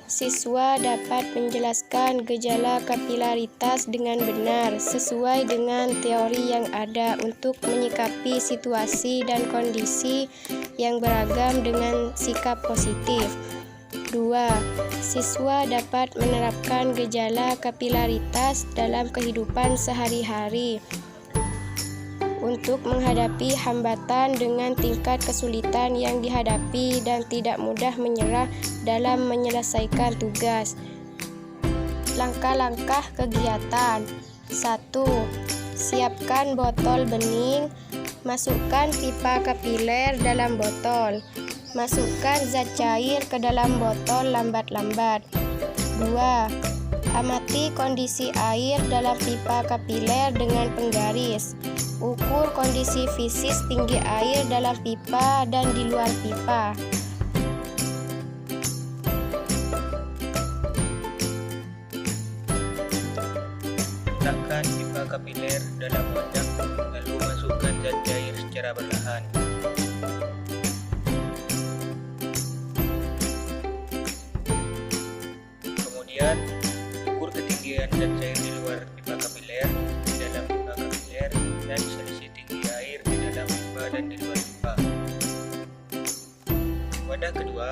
Siswa dapat menjelaskan gejala kapilaritas dengan benar sesuai dengan teori yang ada untuk menyikapi situasi dan kondisi yang beragam dengan sikap positif. 2. Siswa dapat menerapkan gejala kapilaritas dalam kehidupan sehari-hari untuk menghadapi hambatan dengan tingkat kesulitan yang dihadapi dan tidak mudah menyerah dalam menyelesaikan tugas. Langkah-langkah kegiatan. 1. Siapkan botol bening. Masukkan pipa kapiler dalam botol. Masukkan zat cair ke dalam botol lambat-lambat. 2. Amati kondisi air dalam pipa kapiler dengan penggaris. Ukur kondisi fisik tinggi air dalam pipa dan di luar pipa. Letakkan pipa kapiler dalam wadah, lalu masukkan zat cair secara perlahan. Kemudian, ukur ketinggian zat cair di luar pipa kapiler, di dalam pipa kapiler, dan selisih tinggi air di dalam pipa dan di luar pipa. Wadah kedua,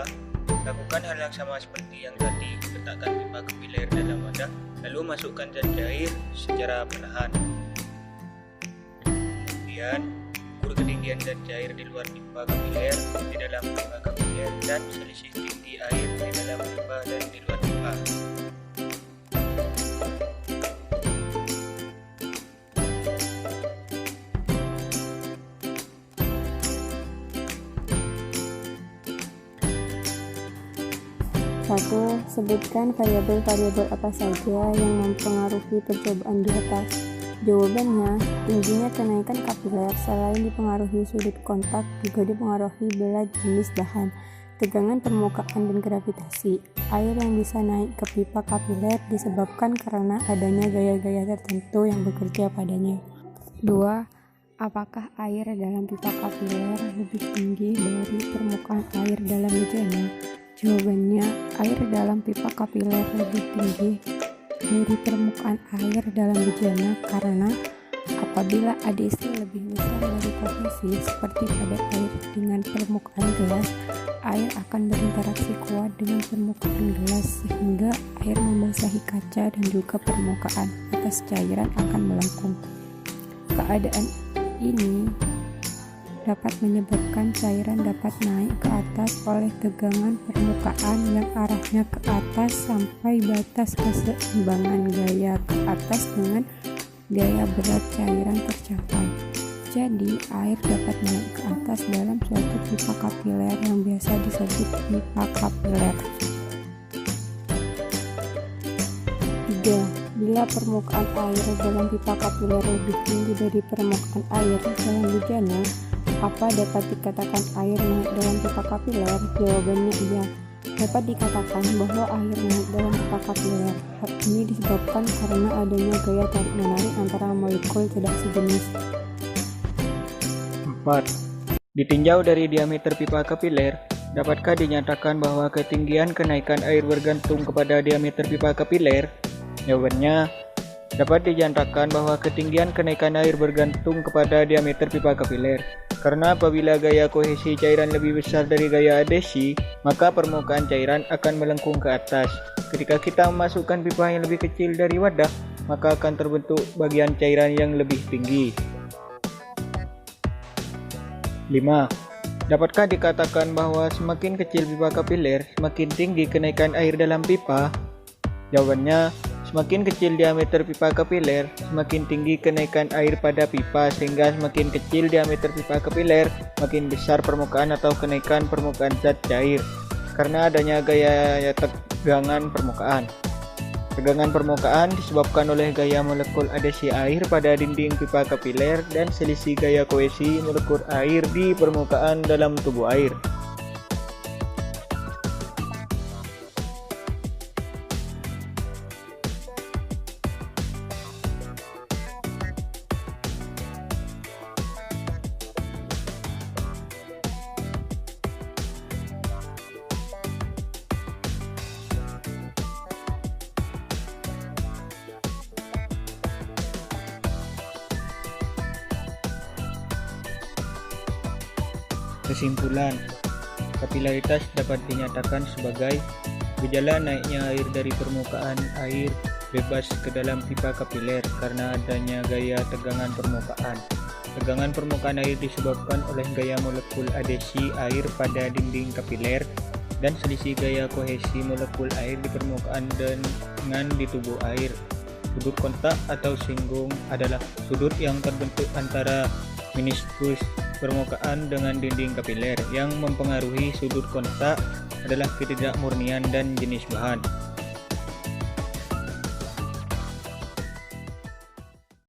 lakukan hal yang sama seperti yang tadi. Letakkan pipa kapiler dalam wadah, lalu masukkan zat cair secara perlahan. Kemudian, ukur ketinggian zat cair di luar pipa kapiler, di dalam pipa kapiler, dan selisih tinggi air di dalam pipa dan di luar pipa. Satu, sebutkan variabel-variabel apa saja yang mempengaruhi percobaan di atas. Jawabannya, tingginya kenaikan kapiler selain dipengaruhi sudut kontak juga dipengaruhi belah jenis bahan, tegangan permukaan dan gravitasi. Air yang bisa naik ke pipa kapiler disebabkan karena adanya gaya-gaya tertentu yang bekerja padanya. 2. Apakah air dalam pipa kapiler lebih tinggi dari permukaan air dalam bejana? Jawabannya, air dalam pipa kapiler lebih tinggi dari permukaan air dalam bejana karena apabila ADC lebih besar dari kohesi seperti pada air dengan permukaan gelas, air akan berinteraksi kuat dengan permukaan gelas sehingga air membasahi kaca dan juga permukaan atas cairan akan melengkung. Keadaan ini dapat menyebabkan cairan dapat naik ke atas oleh tegangan permukaan yang arahnya ke atas sampai batas keseimbangan gaya ke atas dengan gaya berat cairan tercapai. Jadi, air dapat naik ke atas dalam suatu pipa kapiler yang biasa disebut pipa kapiler. 3. Bila permukaan air dalam pipa kapiler lebih tinggi dari permukaan air dalam bejana, apa dapat dikatakan air naik dalam pipa kapiler? Jawabannya iya. Dapat dikatakan bahwa air naik dalam pipa kapiler. Hal ini disebabkan karena adanya gaya tarik-menarik antara molekul tidak sejenis. 4. Ditinjau dari diameter pipa kapiler, dapatkah dinyatakan bahwa ketinggian kenaikan air bergantung kepada diameter pipa kapiler? Jawabannya, dapat dinyatakan bahwa ketinggian kenaikan air bergantung kepada diameter pipa kapiler. Karena apabila gaya kohesi cairan lebih besar dari gaya adhesi, maka permukaan cairan akan melengkung ke atas. Ketika kita memasukkan pipa yang lebih kecil dari wadah, maka akan terbentuk bagian cairan yang lebih tinggi. 5. Dapatkah dikatakan bahwa semakin kecil pipa kapiler, semakin tinggi kenaikan air dalam pipa? Jawabannya, semakin kecil diameter pipa kapiler, semakin tinggi kenaikan air pada pipa, sehingga semakin kecil diameter pipa kapiler, makin besar permukaan atau kenaikan permukaan zat cair, karena adanya gaya tegangan permukaan. Tegangan permukaan disebabkan oleh gaya molekul adhesi air pada dinding pipa kapiler dan selisih gaya kohesi molekul air di permukaan dalam tubuh air. Kesimpulan, kapilaritas dapat dinyatakan sebagai gejala naiknya air dari permukaan air bebas ke dalam pipa kapiler karena adanya gaya tegangan permukaan. Tegangan permukaan air disebabkan oleh gaya molekul adhesi air pada dinding kapiler dan selisih gaya kohesi molekul air di permukaan dengan di tubuh air. Sudut kontak atau singgung adalah sudut yang terbentuk antara meniskus permukaan dengan dinding kapiler. Yang mempengaruhi sudut kontak adalah ketidakmurnian dan jenis bahan.